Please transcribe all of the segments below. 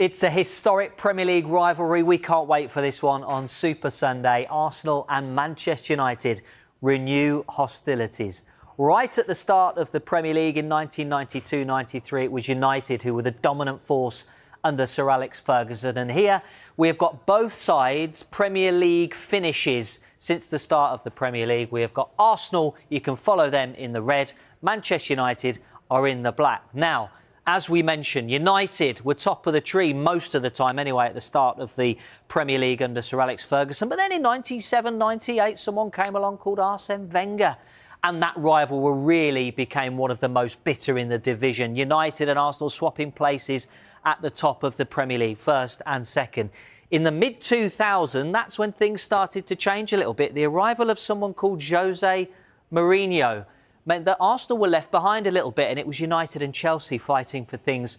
It's a historic Premier League rivalry. We can't wait for this one on Super Sunday. Arsenal and Manchester United renew hostilities. Right at the start of the Premier League in 1992-93, it was United who were the dominant force under Sir Alex Ferguson. And here we have got both sides' Premier League finishes since the start of the Premier League. We have got Arsenal, you can follow them in the red. Manchester United are in the black. Now, as we mentioned, United were top of the tree most of the time anyway at the start of the Premier League under Sir Alex Ferguson. But then in 97-98, someone came along called Arsene Wenger. And that rivalry really became one of the most bitter in the division. United and Arsenal swapping places at the top of the Premier League, first and second. In the mid-2000s, that's when things started to change a little bit. The arrival of someone called Jose Mourinho meant that Arsenal were left behind a little bit, and it was United and Chelsea fighting for things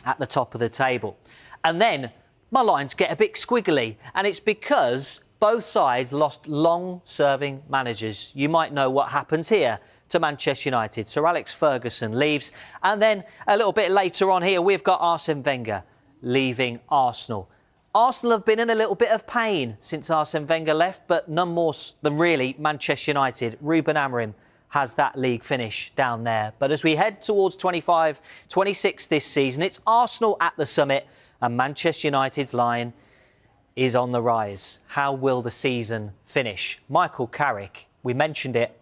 at the top of the table. And then my lines get a bit squiggly, and it's because both sides lost long-serving managers. You might know what happens here to Manchester United. Sir Alex Ferguson leaves, and then a little bit later on here, we've got Arsene Wenger leaving Arsenal. Arsenal have been in a little bit of pain since Arsene Wenger left, but none more than really Manchester United. Ruben Amorim has that league finish down there. But as we head towards 25-26 this season, it's Arsenal at the summit and Manchester United's line is on the rise. How will the season finish? Michael Carrick, we mentioned it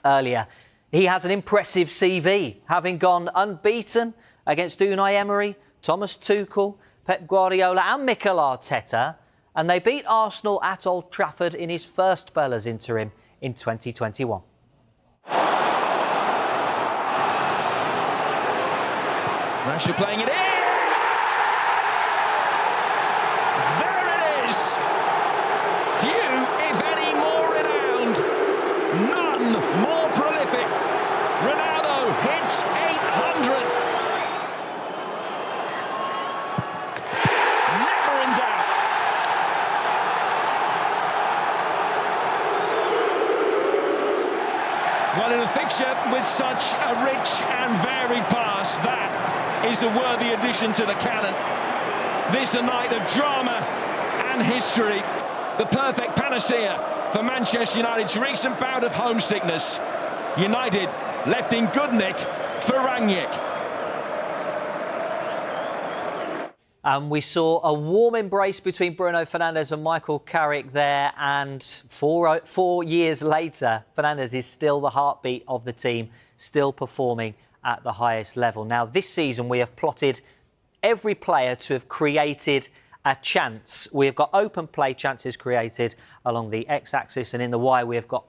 earlier, he has an impressive CV, having gone unbeaten against Unai Emery, Thomas Tuchel, Pep Guardiola and Mikel Arteta, and they beat Arsenal at Old Trafford in his first spell as interim in 2021. Rashford playing it in! There it is! Few, if any, more renowned. None more prolific. Ronaldo hits 800. Never in doubt. Well, in a fixture with such a rich and varied past, that is a worthy addition to the canon. This a night of drama and history. The perfect panacea for Manchester United's recent bout of homesickness. United left in good nick for Rangnick. And we saw a warm embrace between Bruno Fernandes and Michael Carrick there. And 4 years later, Fernandes is still the heartbeat of the team, still performing at the highest level. Now, this season, we have plotted every player to have created a chance. We have got open play chances created along the x-axis, and in the Y, we have got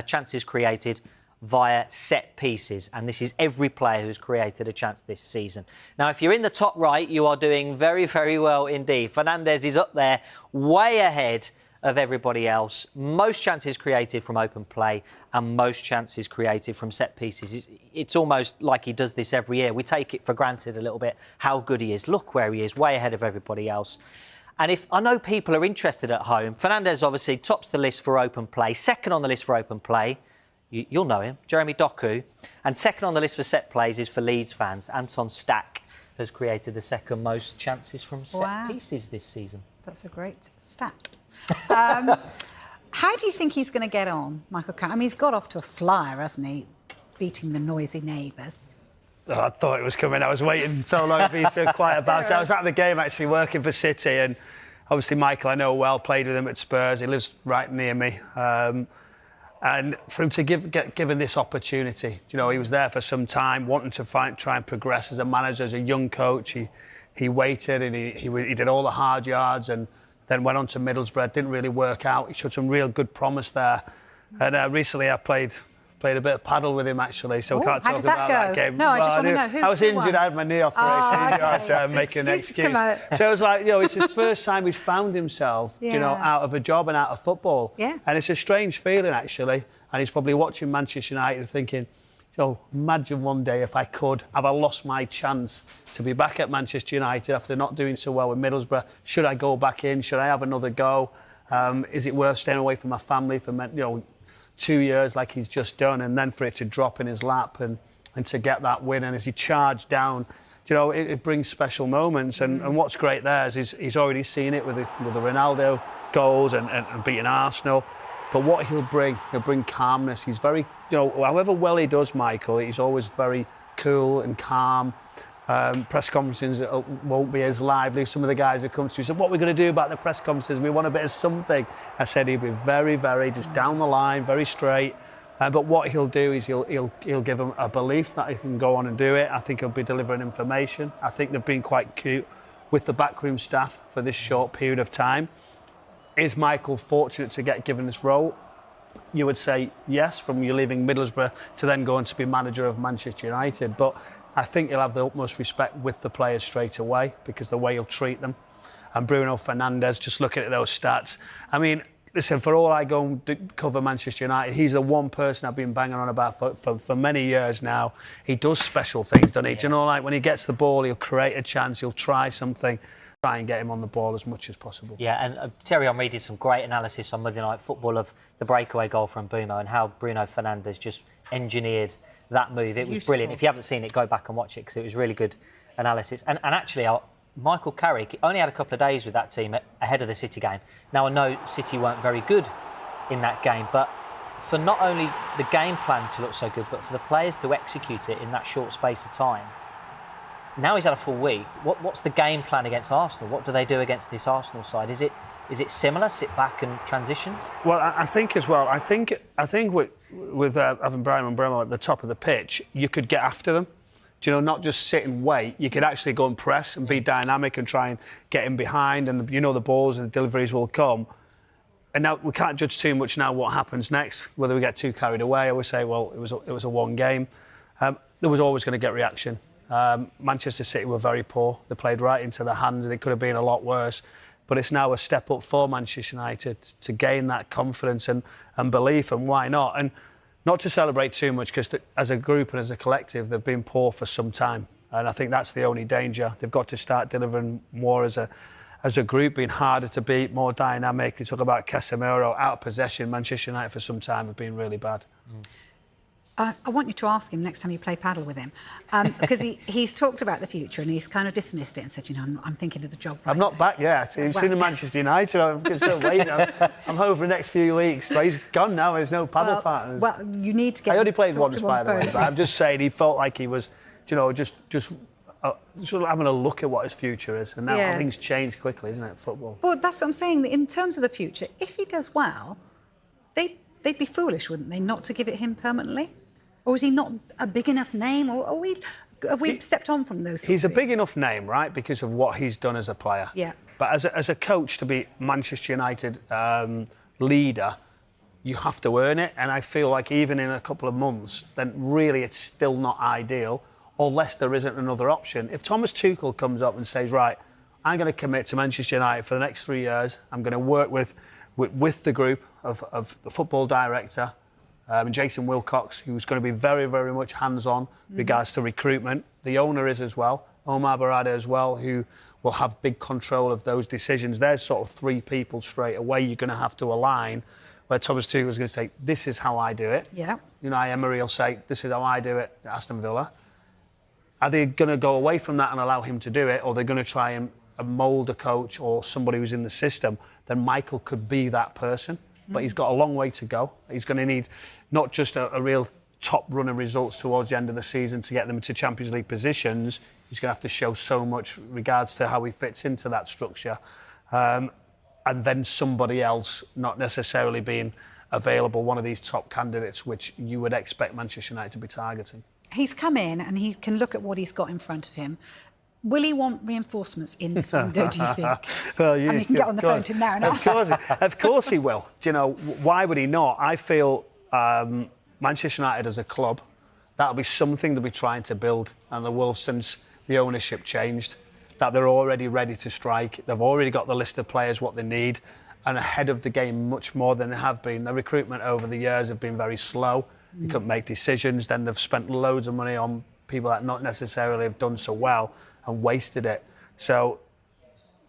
chances created via set pieces. And this is every player who's created a chance this season. Now, if you're in the top right, you are doing very, very well indeed. Fernandes is up there, way ahead of everybody else. Most chances created from open play and most chances created from set pieces. It's almost like he does this every year. We take it for granted a little bit how good he is. Look where he is, way ahead of everybody else. And if I know people are interested at home, Fernandes obviously tops the list for open play. Second on the list for open play, you'll know him, Jeremy Doku. And second on the list for set plays is for Leeds fans. Anton Stack has created the second most chances from set pieces this season. That's a great stat. How do you think he's going to get on, Michael Carrick? I mean, he's got off to a flyer, hasn't he? Beating the noisy neighbours. Oh, I thought it was coming. I was waiting so long to be so quiet about it. I was at the game actually working for City, and obviously Michael I know well, played with him at Spurs. He lives right near me. And for him to get given this opportunity, you know, he was there for some time, wanting to try and progress as a manager, as a young coach. He waited and he did all the hard yards and then went on to Middlesbrough. Didn't really work out. He showed some real good promise there. And recently I played a bit of paddle with him actually, so we can't talk about that game. No, I just want to know who I was injured. I had my knee operation. I was making an excuse. So it was like, you know, it's his first time he's found himself, you know, out of a job and out of football. Yeah. And it's a strange feeling actually. And he's probably watching Manchester United thinking, so imagine one day if I could, have I lost my chance to be back at Manchester United after not doing so well with Middlesbrough? Should I go back in? Should I have another go? Is it worth staying away from my family for 2 years like he's just done, and then for it to drop in his lap and to get that win? And as he charged down you know, it brings special moments. And what's great there is he's already seen it with the Ronaldo goals and beating Arsenal. But what he'll bring calmness. He's very, you know, however well he does, Michael, he's always very cool and calm. Press conferences won't be as lively. Some of the guys that come to me said, what are we going to do about the press conferences? We want a bit of something. I said he'll be very, very just down the line, very straight. But what he'll do is he'll give them a belief that he can go on and do it. I think he'll be delivering information. I think they've been quite cute with the backroom staff for this short period of time. Is Michael fortunate to get given this role? You would say yes, from you leaving Middlesbrough to then going to be manager of Manchester United. But I think he'll have the utmost respect with the players straight away because the way he'll treat them. And Bruno Fernandes, just looking at those stats. I mean, listen, for all I go and cover Manchester United, he's the one person I've been banging on about for many years now. He does special things, doesn't he? Yeah. Do you know, like when he gets the ball, he'll create a chance, he'll try something. Try and get him on the ball as much as possible. Yeah, and Terry Henry did some great analysis on Monday Night Football of the breakaway goal from Bumo and how Bruno Fernandes just engineered that move. It was brilliant. If you haven't seen it, go back and watch it because it was really good analysis. And actually, Michael Carrick only had a couple of days with that team ahead of the City game. Now, I know City weren't very good in that game, but for not only the game plan to look so good, but for the players to execute it in that short space of time, now he's had a full week. What's the game plan against Arsenal? What do they do against this Arsenal side? Is it similar, sit back and transitions? Well, I think as well. I think with having Brian Mbeumo at the top of the pitch, you could get after them. Do you know, not just sit and wait. You could actually go and press and be dynamic and try and get in behind, and you know the balls and the deliveries will come. And now we can't judge too much now what happens next. Whether we get too carried away, I would say, well, it was a one game. There was always going to get reaction. Manchester City were very poor. They played right into their hands and it could have been a lot worse. But it's now a step up for Manchester United to gain that confidence and belief, and why not? And not to celebrate too much because as a group and as a collective, they've been poor for some time. And I think that's the only danger. They've got to start delivering more as a group, being harder to beat, more dynamic. You talk about Casemiro, out of possession. Manchester United for some time have been really bad. I want you to ask him next time you play paddle with him, because he's talked about the future and he's kind of dismissed it and said, you know, I'm thinking of the job. I'm not back yet. He's seen the Manchester United. I'm still waiting. I'm home for the next few weeks. But he's gone now. There's no paddle partners. Well, you need to get. I only played once, by the way. But I'm just saying, he felt like he was, you know, just sort of having a look at what his future is. And now things change quickly, isn't it? Football. Well, that's what I'm saying. In terms of the future, if he does well, they'd be foolish, wouldn't they, not to give it him permanently? Or is he not a big enough name? Or have we stepped on from those? He's a big enough name, right, because of what he's done as a player. Yeah. But as a coach, to be Manchester United leader, you have to earn it. And I feel like even in a couple of months, then really it's still not ideal, unless there isn't another option. If Thomas Tuchel comes up and says, right, I'm going to commit to Manchester United for the next 3 years, I'm going to work with the group of the football director, Jason Wilcox, who's going to be very, very much hands-on regards to recruitment. The owner is as well, Omar Barada as well, who will have big control of those decisions. There's sort of three people straight away you're going to have to align, where Thomas Tuchel is going to say, this is how I do it. Yeah. Unai Emery will say, this is how I do it at Aston Villa. Are they going to go away from that and allow him to do it, or they're going to try and mould a coach or somebody who's in the system? Then Michael could be that person. But he's got a long way to go. He's going to need not just a real top run of results towards the end of the season to get them to Champions League positions. He's going to have to show so much regards to how he fits into that structure. And then somebody else not necessarily being available, one of these top candidates, which you would expect Manchester United to be targeting. He's come in and he can look at what he's got in front of him. Will he want reinforcements in this window, do you think? Well, I mean, you can get on the phone to him now and ask. Of course he will. Do you know, why would he not? I feel Manchester United as a club, that'll be something they'll be trying to build. And the Wolves, since the ownership changed, that they're already ready to strike. They've already got the list of players, what they need, and ahead of the game much more than they have been. The recruitment over the years have been very slow. They couldn't make decisions. Then they've spent loads of money on people that not necessarily have done so well and wasted it. So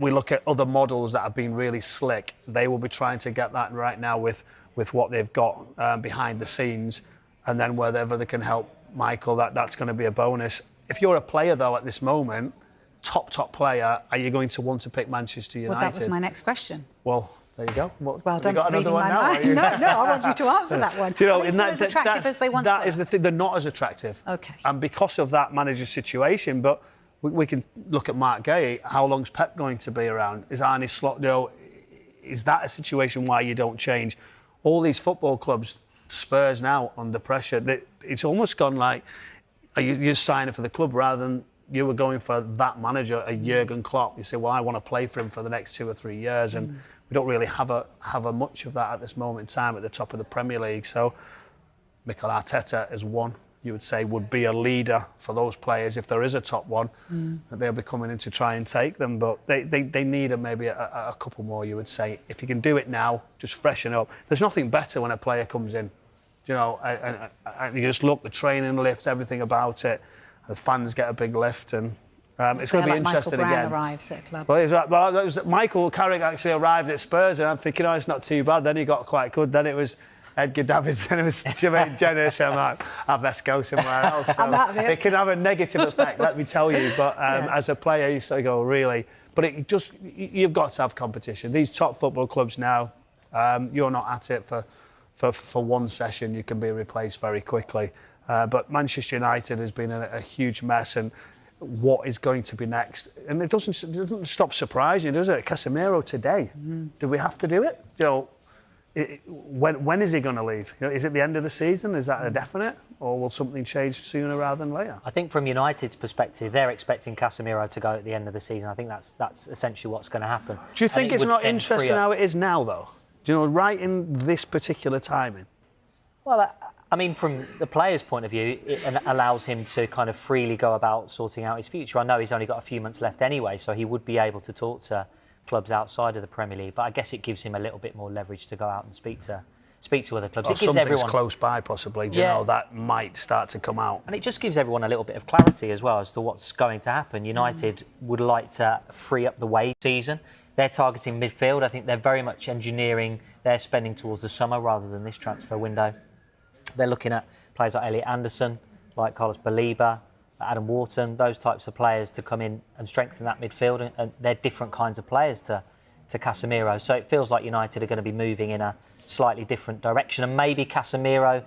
we look at other models that have been really slick. They will be trying to get that right now with what they've got behind the scenes, and then wherever they can help Michael, that's going to be a bonus. If you're a player, though, at this moment, top player, are you going to want to pick Manchester United? Well, that was my next question. Well, there you go. Well have you done got for another reading one my now? mind. No, I want you to answer that one. Do you know, Are they still as attractive as they once were? That is the thing. They're not as attractive. Okay. And because of that manager situation, but we can look at Mark Gay. How long's Pep going to be around? Is Arne Slot? You know, is that a situation why you don't change? All these football clubs, Spurs now under pressure. It's almost gone like you're signing for the club rather than you were going for that manager, a Jurgen Klopp. You say, well, I want to play for him for the next 2 or 3 years, and we don't really have a much of that at this moment in time at the top of the Premier League. So Mikel Arteta is one you would say would be a leader for those players if there is a top one, that they'll be coming in to try and take them. But they need maybe a couple more, you would say. If you can do it now, just freshen up. There's nothing better when a player comes in, you know, and you just look, the training lift, everything about it. The fans get a big lift, and it's going to be interesting Michael Brown again. arrives at club. Well, that was Michael Carrick actually arrived at Spurs, and I'm thinking, oh, it's not too bad. Then he got quite good. Then it was Edgar Davids, then it was Jermaine Jenner. So I'm like, let's go somewhere else. So it can have a negative effect, let me tell you. But Yes. as a player, you sort of go, really. But you've got to have competition. These top football clubs now, you're not at it for one session. You can be replaced very quickly. But Manchester United has been a huge mess, and what is going to be next? And it doesn't stop surprising, does it? Casemiro today. Do we have to do it? You know, when is he going to leave? You know, is it the end of the season? Is that a definite, or will something change sooner rather than later? I think from United's perspective, they're expecting Casemiro to go at the end of the season. I think that's essentially what's going to happen. Do you think it's not interesting how it is now, though? Do you know, right in this particular timing? Well, I mean, from the player's point of view, it allows him to kind of freely go about sorting out his future. I know he's only got a few months left anyway, so he would be able to talk to clubs outside of the Premier League. But I guess it gives him a little bit more leverage to go out and speak to other clubs. Or it gives everyone close by, possibly. Do you know, that might start to come out. And it just gives everyone a little bit of clarity as well as to what's going to happen. United would like to free up the wage season. They're targeting midfield. I think they're very much engineering their spending towards the summer rather than this transfer window. They're looking at players like Elliot Anderson, like Carlos Baleba, Adam Wharton, those types of players to come in and strengthen that midfield. And they're different kinds of players to Casemiro. So it feels like United are going to be moving in a slightly different direction. And maybe Casemiro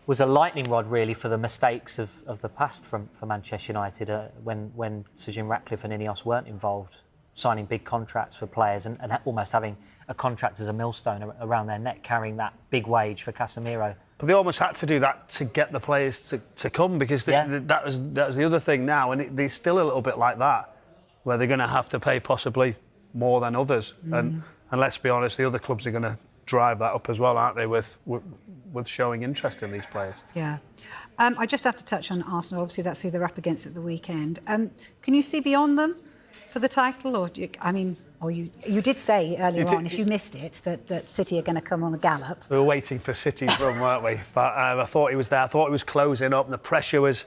was a lightning rod, really, for the mistakes of the past for Manchester United when Sir Jim Ratcliffe and Ineos weren't involved, signing big contracts for players and almost having a contract as a millstone around their neck, carrying that big wage for Casemiro. But they almost had to do that to get the players to come, because that was the other thing now, and they're still a little bit like that, where they're going to have to pay possibly more than others. And let's be honest, the other clubs are going to drive that up as well, aren't they, with showing interest in these players. Yeah. I just have to touch on Arsenal. Obviously, that's who they're up against at the weekend. Can you see beyond them for the title? Or you did say earlier on, if you missed it, that City are going to come on a gallop. We were waiting for City's run, weren't we? But I thought he was there. I thought it was closing up, and the pressure was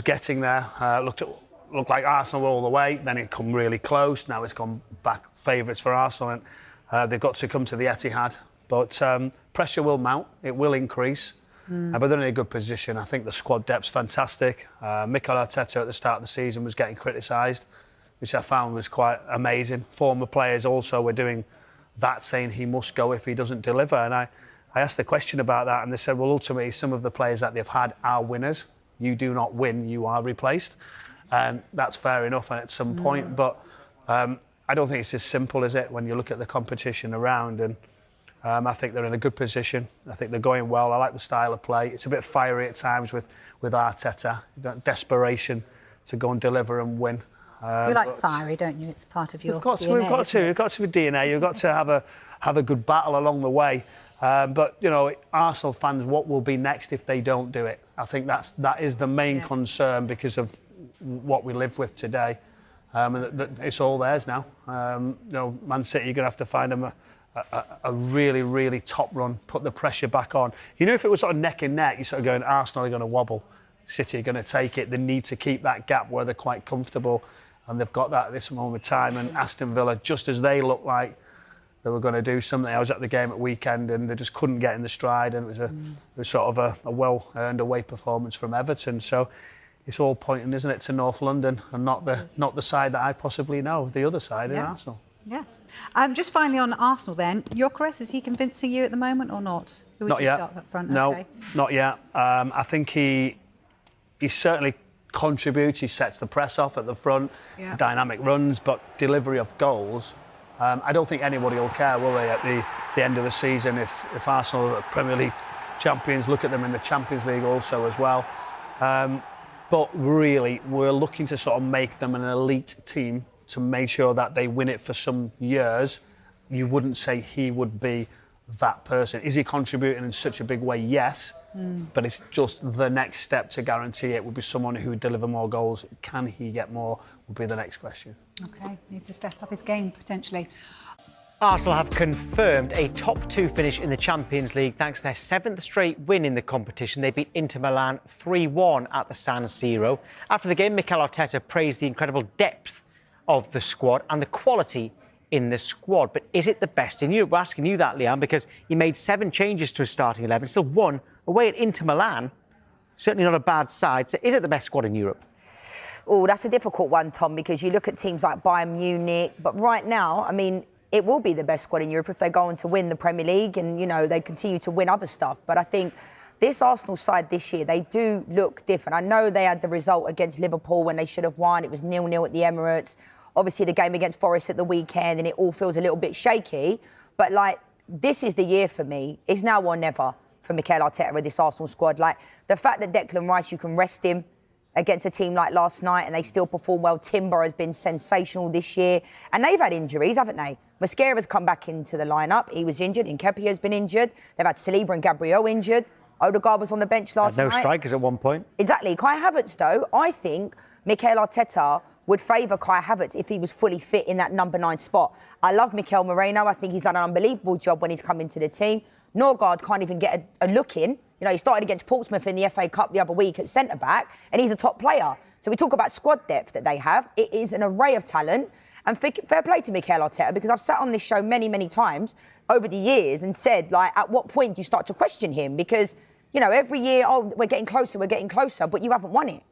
getting there. Looked like Arsenal all the way. Then it come really close. Now it's gone back favourites for Arsenal, and they've got to come to the Etihad. But pressure will mount. It will increase. But they're in a good position. I think the squad depth's fantastic. Mikel Arteta at the start of the season was getting criticised, which I found was quite amazing. Former players also were doing that, saying he must go if he doesn't deliver. And I asked the question about that, and they said, well, ultimately, some of the players that they've had are winners. You do not win, you are replaced. And that's fair enough at some point. But I don't think it's as simple as it when you look at the competition around. And I think they're in a good position. I think they're going well. I like the style of play. It's a bit fiery at times with Arteta. Desperation to go and deliver and win. You like fiery, don't you? It's part of your DNA. We've got to be DNA. You've got to have a good battle along the way. But you know, Arsenal fans, what will be next if they don't do it? I think that is the main concern because of what we live with today. It's all theirs now. You know, Man City, you're going to have to find them a really, really top run, put the pressure back on. You know, if it was sort of neck and neck, you're sort of going, Arsenal are going to wobble. City are going to take it. They need to keep that gap where they're quite comfortable. And they've got that at this moment of time. And Aston Villa, just as they looked like they were going to do something. I was at the game at weekend and they just couldn't get in the stride. And it was sort of a well-earned away performance from Everton. So it's all pointing, isn't it, to North London and not the side that I possibly know, the other side in Arsenal. Yes. Just finally on Arsenal then, Gyökeres, is he convincing you at the moment or not? Who would Not you yet. start up front? No, Okay. not yet. I think he certainly contributes. He sets the press off at the front, dynamic runs, but delivery of goals. I don't think anybody will care, will they, at the end of the season if Arsenal are Premier League champions, look at them in the Champions League also as well. But really, we're looking to sort of make them an elite team to make sure that they win it for some years. You wouldn't say he would be that person. Is he contributing in such a big way? Yes. But it's just the next step to guarantee it would be someone who would deliver more goals. Can he get more? Would be the next question. Okay, needs to step up his game potentially. Arsenal have confirmed a top 2 finish in the Champions League thanks to their 7th straight win in the competition. They beat Inter Milan 3-1 at the San Siro. After the game, Mikel Arteta praised the incredible depth of the squad and the quality in the squad. But is it the best in Europe? We're asking you that, Leanne, because he made 7 changes to his starting 11, still won away at Inter Milan. Certainly not a bad side. So is it the best squad in Europe? Oh, that's a difficult one, Tom, because you look at teams like Bayern Munich, but right now, I mean, it will be the best squad in Europe if they go on to win the Premier League and, you know, they continue to win other stuff. But I think this Arsenal side this year, they do look different. I know they had the result against Liverpool when they should have won. It was 0-0 at the Emirates. Obviously, the game against Forest at the weekend, and it all feels a little bit shaky. But, like, this is the year for me. It's now or never for Mikel Arteta with this Arsenal squad. Like, the fact that Declan Rice, you can rest him against a team like last night and they still perform well. Timber has been sensational this year. And they've had injuries, haven't they? Mosquera's come back into the lineup. He was injured. Nketiah has been injured. They've had Saliba and Gabriel injured. Odegaard was on the bench last night. No strikers at one point. Exactly. Kai Havertz, though, I think Mikel Arteta would favour Kai Havertz if he was fully fit in that number 9 spot. I love Mikel Moreno. I think he's done an unbelievable job when he's come into the team. Norgard can't even get a look in. You know, he started against Portsmouth in the FA Cup the other week at centre-back, and he's a top player. So we talk about squad depth that they have. It is an array of talent. And fair play to Mikel Arteta, because I've sat on this show many, many times over the years and said, like, at what point do you start to question him? Because, you know, every year, oh, we're getting closer, but you haven't won it.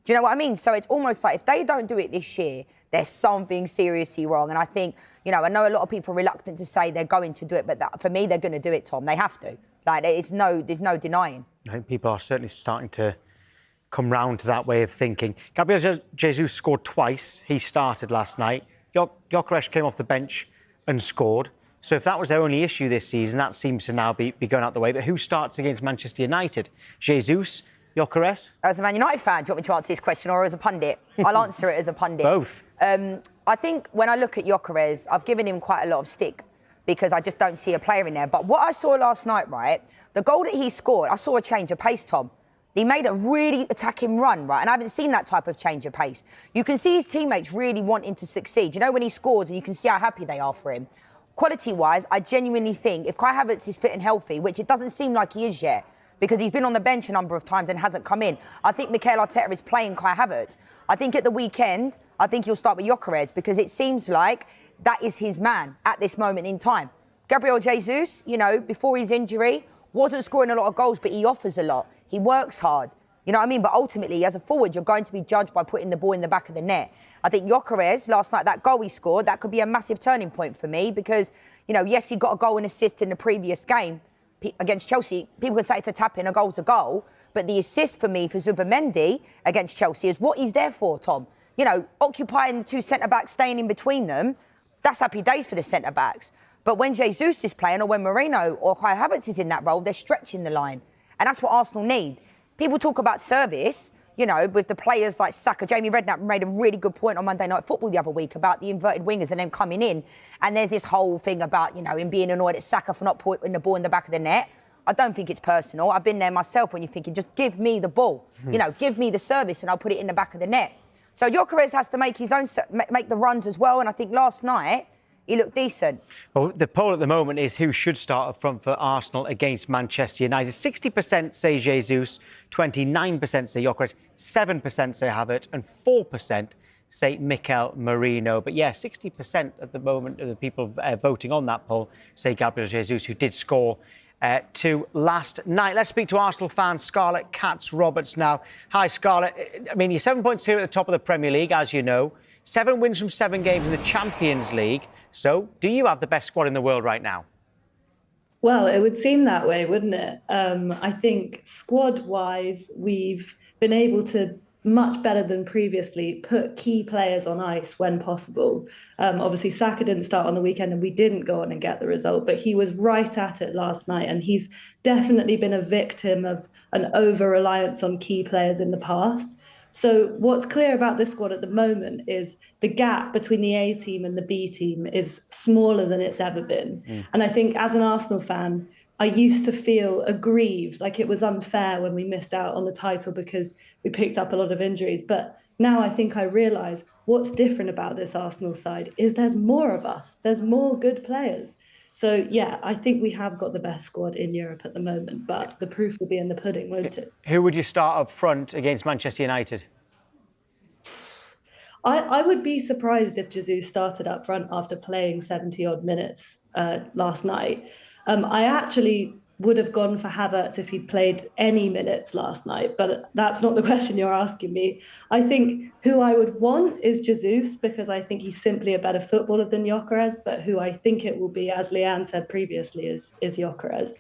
Do you know what I mean? So it's almost like if they don't do it this year, there's something seriously wrong. And I think, you know, I know a lot of people are reluctant to say they're going to do it, but for me, they're going to do it, Tom. They have to. Like, there's no denying. I think people are certainly starting to come round to that way of thinking. Gabriel Jesus scored twice. He started last night. Gyökeres came off the bench and scored. So if that was their only issue this season, that seems to now be going out the way. But who starts against Manchester United? Jesus, Gyökeres? As a Man United fan, do you want me to answer this question or as a pundit? I'll answer it as a pundit. Both. I think when I look at Gyökeres, I've given him quite a lot of stick because I just don't see a player in there. But what I saw last night, right, the goal that he scored, I saw a change of pace, Tom. He made a really attacking run, right? And I haven't seen that type of change of pace. You can see his teammates really wanting to succeed. You know, when he scores and you can see how happy they are for him. Quality-wise, I genuinely think if Kai Havertz is fit and healthy, which it doesn't seem like he is yet, because he's been on the bench a number of times and hasn't come in, I think Mikel Arteta is playing Kai Havertz. I think at the weekend, I think he'll start with Gyökeres because it seems like that is his man at this moment in time. Gabriel Jesus, you know, before his injury, wasn't scoring a lot of goals, but he offers a lot. He works hard. You know what I mean? But ultimately, as a forward, you're going to be judged by putting the ball in the back of the net. I think Gyökeres, last night, that goal he scored, that could be a massive turning point for me because, you know, yes, he got a goal and assist in the previous game against Chelsea. People could say it's a tap-in, a goal's a goal. But the assist for me for Zubimendi against Chelsea is what he's there for, Tom. You know, occupying the 2 centre-backs, staying in between them, that's happy days for the centre-backs. But when Jesus is playing or when Moreno or Kai Havertz is in that role, they're stretching the line. And that's what Arsenal need. People talk about service, you know, with the players like Saka. Jamie Redknapp made a really good point on Monday Night Football the other week about the inverted wingers and them coming in. And there's this whole thing about, you know, him being annoyed at Saka for not putting the ball in the back of the net. I don't think it's personal. I've been there myself when you're thinking, just give me the ball. You know, give me the service and I'll put it in the back of the net. So Gyökeres has to make his own, make the runs as well. And I think last night, he looked decent. Well, the poll at the moment is who should start up front for Arsenal against Manchester United. 60% say Jesus, 29% say Gyökeres, 7% say Havertz, and 4% say Mikel Merino. But yeah, 60% at the moment of the people voting on that poll say Gabriel Jesus, who did score to last night. Let's speak to Arsenal fan Scarlett Katz-Roberts now. Hi, Scarlett. I mean, you're 7 points clear at the top of the Premier League, as you know. 7 wins from 7 games in the Champions League. So, do you have the best squad in the world right now? Well, it would seem that way, wouldn't it? I think squad-wise, we've been able to, much better than previously, put key players on ice when possible. Obviously, Saka didn't start on the weekend and we didn't go on and get the result, but he was right at it last night, and he's definitely been a victim of an over-reliance on key players in the past. So what's clear about this squad at the moment is the gap between the A team and the B team is smaller than it's ever been. And I think as an Arsenal fan, I used to feel aggrieved, like it was unfair when we missed out on the title because we picked up a lot of injuries. But now I think I realise what's different about this Arsenal side is there's more of us. There's more good players. So, yeah, I think we have got the best squad in Europe at the moment, but the proof will be in the pudding, won't it? Who would you start up front against Manchester United? I would be surprised if Jesus started up front after playing 70-odd minutes last night. I actually would have gone for Havertz if he'd played any minutes last night, but that's not the question you're asking me. I think who I would want is Jesus, because I think he's simply a better footballer than Gyökeres, but who I think it will be, as Leanne said previously, is Gyökeres.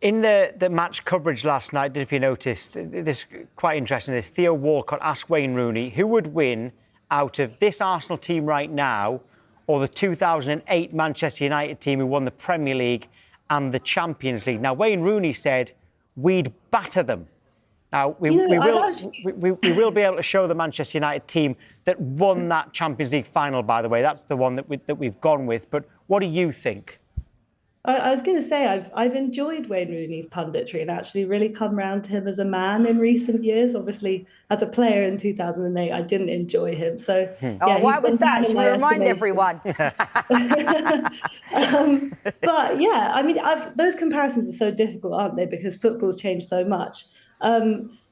In the match coverage last night, if you noticed, this quite interesting, this Theo Walcott asked Wayne Rooney who would win out of this Arsenal team right now or the 2008 Manchester United team who won the Premier League and the Champions League. Now, Wayne Rooney said we'd batter them. Now, we will be able to show the Manchester United team that won that Champions League final, by the way. That's the one that we've gone with. But what do you think? I was going to say, I've enjoyed Wayne Rooney's punditry and actually really come round to him as a man in recent years. Obviously, as a player in 2008, I didn't enjoy him. So, yeah, why was that? Should we remind everyone? But yeah, I mean, those comparisons are so difficult, aren't they? Because football's changed so much.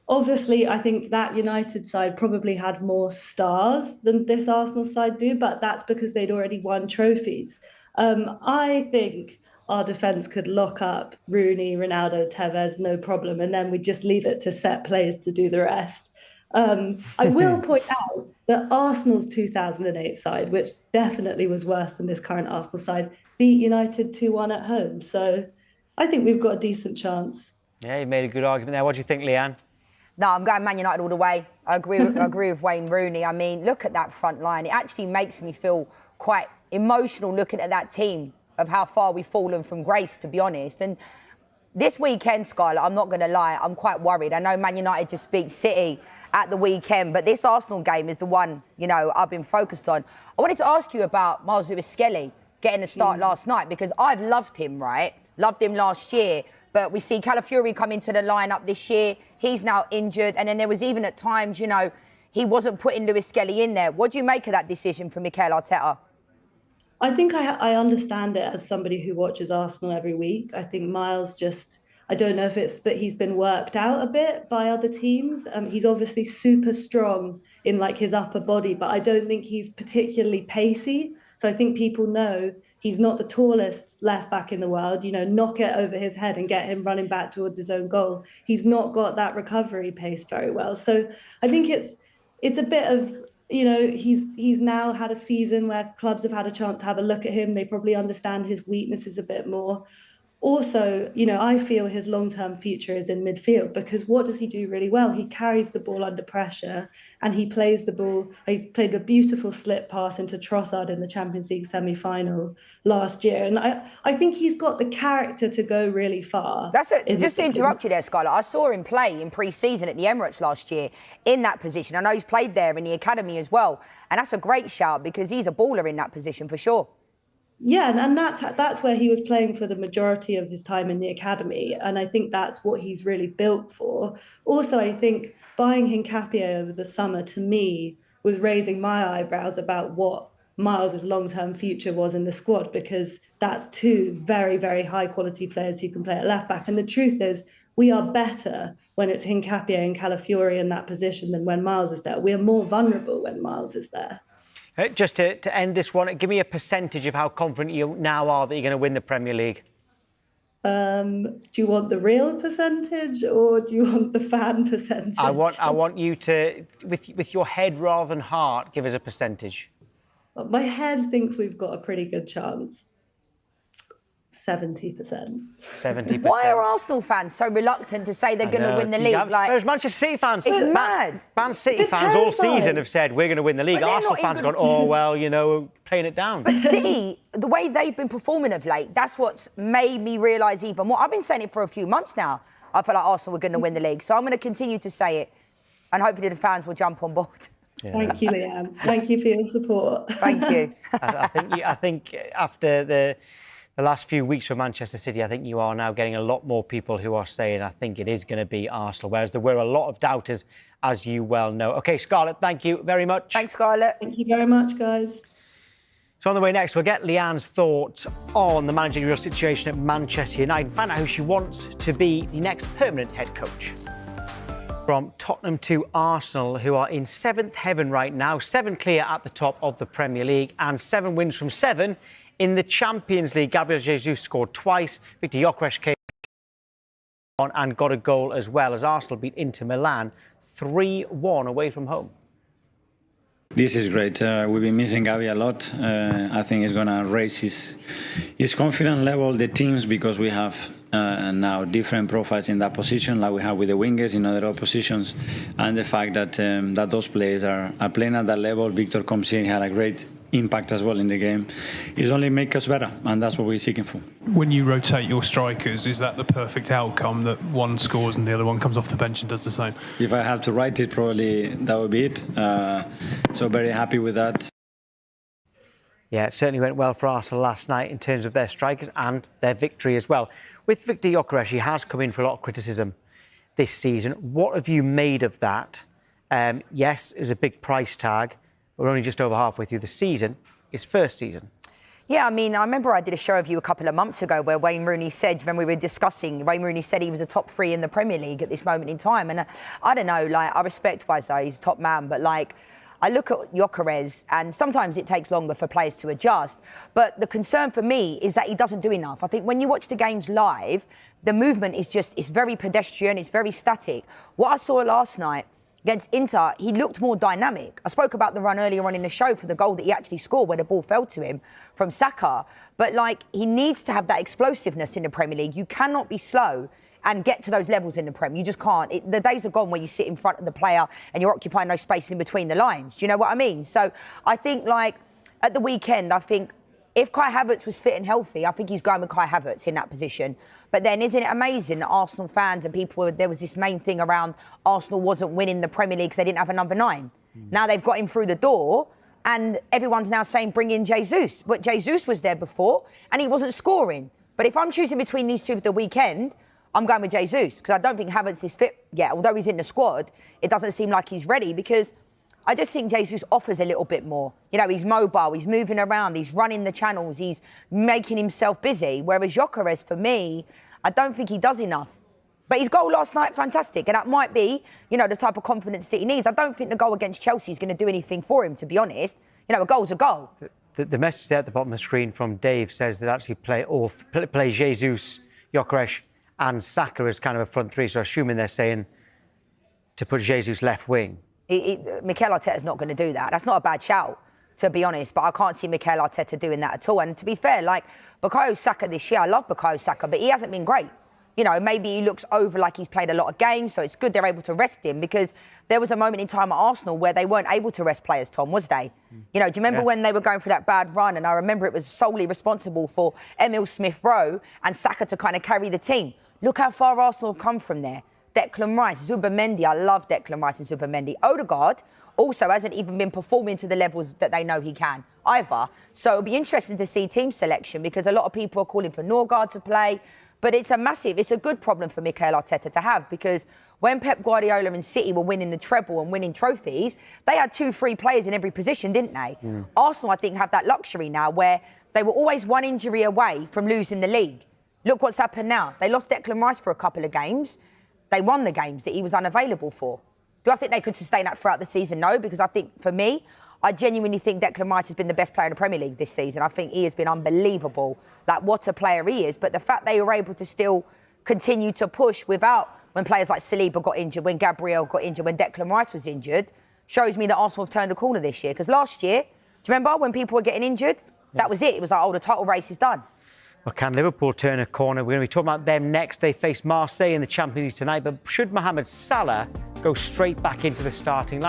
Obviously, I think that United side probably had more stars than this Arsenal side do, but that's because they'd already won trophies. I think our defence could lock up Rooney, Ronaldo, Tevez, no problem, and then we just leave it to set plays to do the rest. I will point out that Arsenal's 2008 side, which definitely was worse than this current Arsenal side, beat United 2-1 at home. So I think we've got a decent chance. Yeah, you made a good argument there. What do you think, Leanne? No, I'm going Man United all the way. I agree with Wayne Rooney. I mean, look at that front line. It actually makes me feel quite emotional looking at that team of how far we've fallen from grace, to be honest. And this weekend, Scarlett, I'm not going to lie, I'm quite worried. I know Man United just beat City at the weekend, but this Arsenal game is the one, you know, I've been focused on. I wanted to ask you about Miles Lewis-Skelly getting a start last night, because I've loved him, right? Loved him last year. But we see Calafiori come into the lineup this year. He's now injured. And then there was even at times, you know, he wasn't putting Lewis-Skelly in there. What do you make of that decision from Mikel Arteta? I think I understand it as somebody who watches Arsenal every week. I think Miles just, I don't know if it's that he's been worked out a bit by other teams. He's obviously super strong in like his upper body, but I don't think he's particularly pacey. So I think people know he's not the tallest left back in the world. You know, knock it over his head and get him running back towards his own goal. He's not got that recovery pace very well. So I think it's a bit of, you know, he's now had a season where clubs have had a chance to have a look at him. They probably understand his weaknesses a bit more. Also, you know, I feel his long-term future is in midfield, because what does he do really well? He carries the ball under pressure and he plays the ball. He's played a beautiful slip pass into Trossard in the Champions League semi-final last year. And I think he's got the character to go really far. That's it. Just to interrupt you there, Skylar, I saw him play in pre-season at the Emirates last year in that position. I know he's played there in the academy as well. And that's a great shout, because he's a baller in that position for sure. Yeah, and that's where he was playing for the majority of his time in the academy. And I think that's what he's really built for. Also, I think buying Hincapié over the summer, to me, was raising my eyebrows about what Miles' long-term future was in the squad, because that's two very, very high-quality players who can play at left-back. And the truth is, we are better when it's Hincapié and Calafiori in that position than when Miles is there. We are more vulnerable when Miles is there. Just to end this one, give me a percentage of how confident you now are that you're going to win the Premier League. Do you want the real percentage or do you want the fan percentage? I want you to, with your head rather than heart, give us a percentage. My head thinks we've got a pretty good chance. 70%. 70%. Why are Arsenal fans so reluctant to say they're going to win the league? Whereas Manchester City fans, it's mad. Man City fans all season have said we're going to win the league. Arsenal fans have gone, oh well, you know, playing it down. But City, the way they've been performing of late, that's what's made me realise even more. I've been saying it for a few months now. I feel like Arsenal were going to win the league, so I'm going to continue to say it, and hopefully the fans will jump on board. Yeah. Thank you, Leanne. Thank you for your support. Thank you. I think after the last few weeks for Manchester City, I think you are now getting a lot more people who are saying, I think it is going to be Arsenal, whereas there were a lot of doubters, as you well know. OK, Scarlett, thank you very much. Thanks, Scarlett. Thank you very much, guys. So on the way next, we'll get Leanne's thoughts on the managerial situation at Manchester United and find out who she wants to be the next permanent head coach. From Tottenham to Arsenal, who are in 7th heaven right now, 7 clear at the top of the Premier League and 7 wins from 7 in the Champions League. Gabriel Jesus scored twice. Victor Gyökeres came on and got a goal as well as Arsenal beat Inter Milan 3-1 away from home. This is great. We've been missing Gavi a lot. I think he's going to raise his confidence level, the teams, because we have now different profiles in that position, like we have with the wingers in other positions. And the fact that that those players are playing at that level. Victor comes in, he had a great impact as well in the game. It's only make us better, and that's what we're seeking for. When you rotate your strikers, is that the perfect outcome, that one scores and the other one comes off the bench and does the same? If I have to write it, probably that would be it. So very happy with that. Yeah, it certainly went well for Arsenal last night in terms of their strikers and their victory as well. With Victor Gyökeres, he has come in for a lot of criticism this season. What have you made of that? Yes, it was a big price tag. We're only just over halfway through the season. His first season. Yeah, I mean, I remember I did a show of you a couple of months ago where Wayne Rooney said, when we were discussing, Wayne Rooney said he was a top 3 in the Premier League at this moment in time. And I don't know, like, I respect Wazza, he's a top man, but like, I look at Gyökeres and sometimes it takes longer for players to adjust. But the concern for me is that he doesn't do enough. I think when you watch the games live, the movement is just, it's very pedestrian, it's very static. What I saw last night against Inter, he looked more dynamic. I spoke about the run earlier on in the show for the goal that he actually scored where the ball fell to him from Saka. But like, he needs to have that explosiveness in the Premier League. You cannot be slow and get to those levels in the Prem. You just can't. The days are gone where you sit in front of the player and you're occupying those spaces in between the lines. Do you know what I mean? So I think, like, at the weekend, I think if Kai Havertz was fit and healthy, I think he's going with Kai Havertz in that position. But then isn't it amazing that Arsenal fans and people, there was this main thing around Arsenal wasn't winning the Premier League because they didn't have a number 9. Now they've got him through the door and everyone's now saying bring in Jesus. But Jesus was there before and he wasn't scoring. But if I'm choosing between these two for the weekend, I'm going with Jesus because I don't think Havertz is fit yet. Although he's in the squad, it doesn't seem like he's ready because I just think Jesus offers a little bit more. You know, he's mobile, he's moving around, he's running the channels, he's making himself busy. Whereas Gyökeres, for me, I don't think he does enough. But his goal last night, fantastic. And that might be, you know, the type of confidence that he needs. I don't think the goal against Chelsea is going to do anything for him, to be honest. You know, a goal's a goal. The message there at the bottom of the screen from Dave says that actually play Jesus, Gyökeres and Saka as kind of a front three. So assuming they're saying to put Jesus left wing. Mikel Arteta's not going to do that. That's not a bad shout, to be honest. But I can't see Mikel Arteta doing that at all. And to be fair, like, Bukayo Saka this year, I love Bukayo Saka, but he hasn't been great. You know, maybe he looks over like he's played a lot of games, so it's good they're able to rest him because there was a moment in time at Arsenal where they weren't able to rest players, Tom, was they? You know, do you remember when they were going through that bad run? And I remember it was solely responsible for Emile Smith-Rowe and Saka to kind of carry the team. Look how far Arsenal have come from there. Declan Rice, Zubimendi, I love Declan Rice and Zubimendi. Odegaard also hasn't even been performing to the levels that they know he can either. So it'll be interesting to see team selection because a lot of people are calling for Norgard to play. But it's a good problem for Mikel Arteta to have because when Pep Guardiola and City were winning the treble and winning trophies, they had 2-3 players in every position, didn't they? Arsenal, I think, have that luxury now where they were always one injury away from losing the league. Look what's happened now. They lost Declan Rice for a couple of games. They won the games that he was unavailable for. Do I think they could sustain that throughout the season? No, because I think, for me, I genuinely think Declan Rice has been the best player in the Premier League this season. I think he has been unbelievable. Like, what a player he is. But the fact they were able to still continue to push without, when players like Saliba got injured, when Gabriel got injured, when Declan Rice was injured, shows me that Arsenal have turned the corner this year. Because last year, do you remember when people were getting injured? That was it. It was like, oh, the title race is done. Well, can Liverpool turn a corner? We're going to be talking about them next. They face Marseille in the Champions League tonight. But should Mohamed Salah go straight back into the starting line?